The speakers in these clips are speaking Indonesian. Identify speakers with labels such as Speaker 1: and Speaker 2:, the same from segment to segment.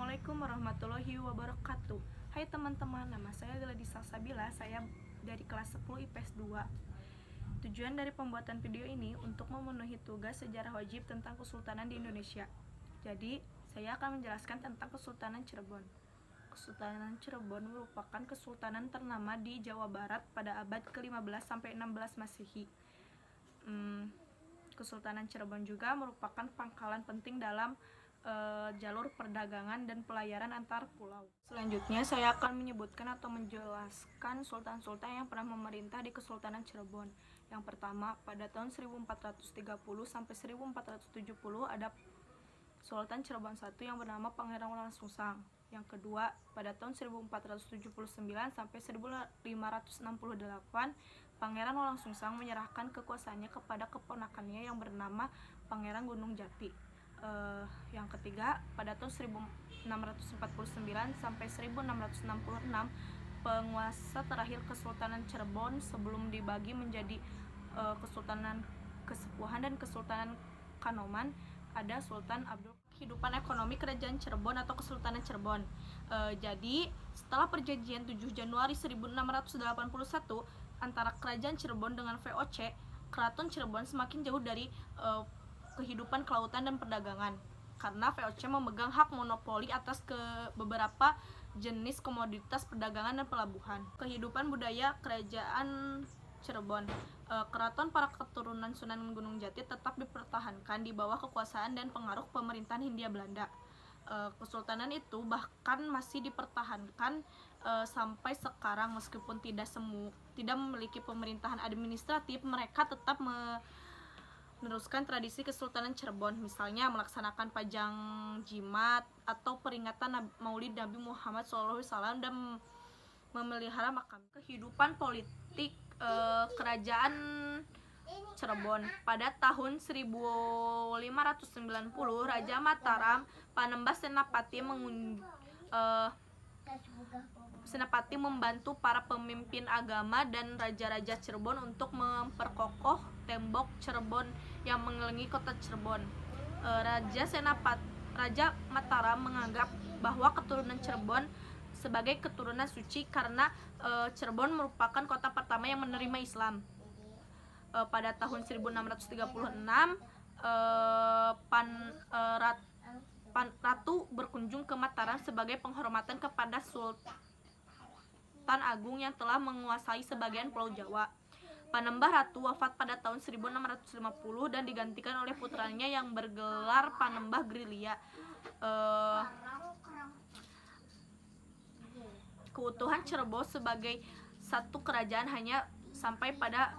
Speaker 1: Assalamualaikum warahmatullahi wabarakatuh. Hai teman-teman, nama saya Gladi Salsabila. Saya dari kelas 10 IPS 2. Tujuan dari pembuatan video ini untuk memenuhi tugas sejarah wajib tentang Kesultanan di Indonesia. Jadi, saya akan menjelaskan tentang Kesultanan Cirebon. Kesultanan Cirebon merupakan kesultanan ternama di Jawa Barat pada abad ke-15 sampai 16 Masehi. Kesultanan Cirebon juga merupakan pangkalan penting dalam jalur perdagangan dan pelayaran antar pulau. Selanjutnya saya akan menyebutkan atau menjelaskan sultan-sultan yang pernah memerintah di Kesultanan Cirebon. Yang pertama, pada tahun 1430 sampai 1470 ada Sultan Cirebon I yang bernama Pangeran Walangsungsang. Yang kedua, pada tahun 1479 sampai 1568 Pangeran Walangsungsang menyerahkan kekuasaannya kepada keponakannya yang bernama Pangeran Gunung Jati. Yang ketiga, pada tahun 1649 sampai 1666 penguasa terakhir Kesultanan Cirebon sebelum dibagi menjadi Kesultanan Kesepuhan dan Kesultanan Kanoman ada Sultan Abdul. Kehidupan ekonomi Kerajaan Cirebon atau Kesultanan Cirebon. Jadi, setelah perjanjian 7 Januari 1681 antara Kerajaan Cirebon dengan VOC, Keraton Cirebon semakin jauh dari kehidupan kelautan dan perdagangan karena VOC memegang hak monopoli atas beberapa jenis komoditas perdagangan dan pelabuhan. Kehidupan budaya Kerajaan Cirebon. Keraton para keturunan Sunan Gunung Jati tetap dipertahankan di bawah kekuasaan dan pengaruh pemerintahan Hindia Belanda. Kesultanan itu bahkan masih dipertahankan sampai sekarang meskipun tidak memiliki pemerintahan administratif, mereka tetap meneruskan tradisi Kesultanan Cirebon, misalnya melaksanakan pajang jimat atau peringatan Maulid Nabi Muhammad SAW dan memelihara makam. Kehidupan politik Kerajaan Cirebon. Pada tahun 1590, Raja Mataram Panembahan Senapati membantu para pemimpin agama dan raja-raja Cirebon untuk memperkokoh tembok Cirebon yang mengelilingi kota Cirebon. Raja Mataram menganggap bahwa keturunan Cirebon sebagai keturunan suci karena Cirebon merupakan kota pertama yang menerima Islam. Pada tahun 1636, Ratu berkunjung ke Mataram sebagai penghormatan kepada Sultan Agung yang telah menguasai sebagian Pulau Jawa. Panembahan Ratu wafat pada tahun 1650 dan digantikan oleh putranya yang bergelar Panembahan Grilia. Keutuhan Cirebon sebagai satu kerajaan hanya sampai pada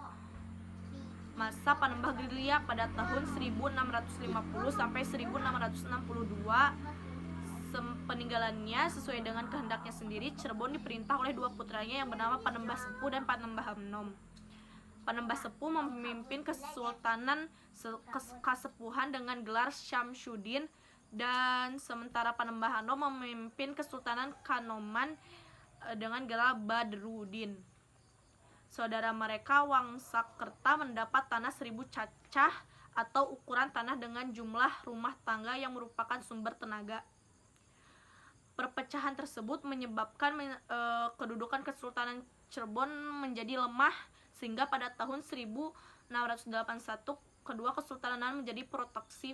Speaker 1: masa Panembahan Grilia pada tahun 1650 sampai 1662. Peninggalannya sesuai dengan kehendaknya sendiri, Cirebon diperintah oleh dua putranya yang bernama Panembahan Sepuh dan Panembahan Hamnom. Panembahan Sepuh memimpin Kesultanan Kasepuhan dengan gelar Syamsuddin, dan sementara Panembahan Hamnom memimpin Kesultanan Kanoman dengan gelar Badruddin. Saudara mereka Wangsakerta mendapat tanah 1000 cacah atau ukuran tanah dengan jumlah rumah tangga yang merupakan sumber tenaga. Perpecahan tersebut menyebabkan kedudukan Kesultanan Cirebon menjadi lemah sehingga pada tahun 1681 kedua kesultanan menjadi proteksi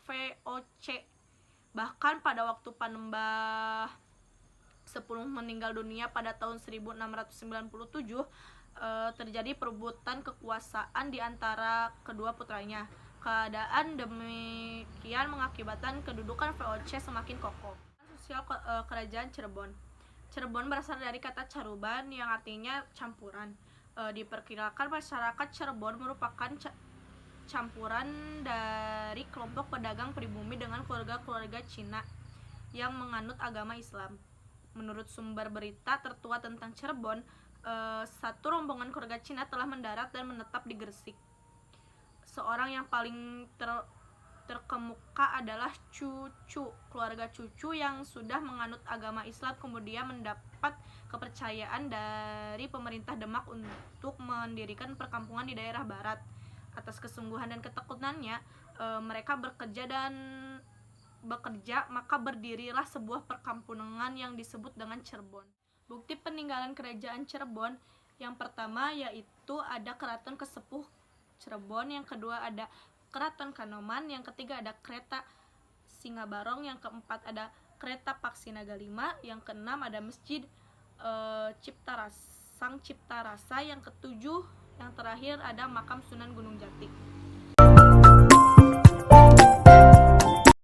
Speaker 1: VOC. Bahkan pada waktu Panembahan 10 meninggal dunia pada tahun 1697 terjadi perebutan kekuasaan di antara kedua putranya. Keadaan demikian mengakibatkan kedudukan VOC semakin kokoh. Sosial Kerajaan Cirebon. Cirebon berasal dari kata caruban yang artinya campuran. Diperkirakan masyarakat Cirebon merupakan campuran dari kelompok pedagang pribumi dengan keluarga-keluarga Cina yang menganut agama Islam. Menurut sumber berita tertua tentang Cirebon, satu rombongan keluarga Cina telah mendarat dan menetap di Gresik. Seorang yang paling terkemuka adalah cucu keluarga cucu yang sudah menganut agama Islam kemudian mendapat kepercayaan dari pemerintah Demak untuk mendirikan perkampungan di daerah barat. Atas kesungguhan dan ketekunan mereka bekerja dan bekerja, maka berdirilah sebuah perkampungan yang disebut dengan Cirebon. Bukti peninggalan kerajaan Cirebon yang pertama yaitu ada Keraton Kesepuh Cirebon, yang kedua ada Keraton Kanoman, yang ketiga ada Kereta Singabarong, yang keempat ada Kereta Paksi Naga 5, yang keenam ada Masjid Sang Cipta Rasa, yang ketujuh yang terakhir ada Makam Sunan Gunung Jati.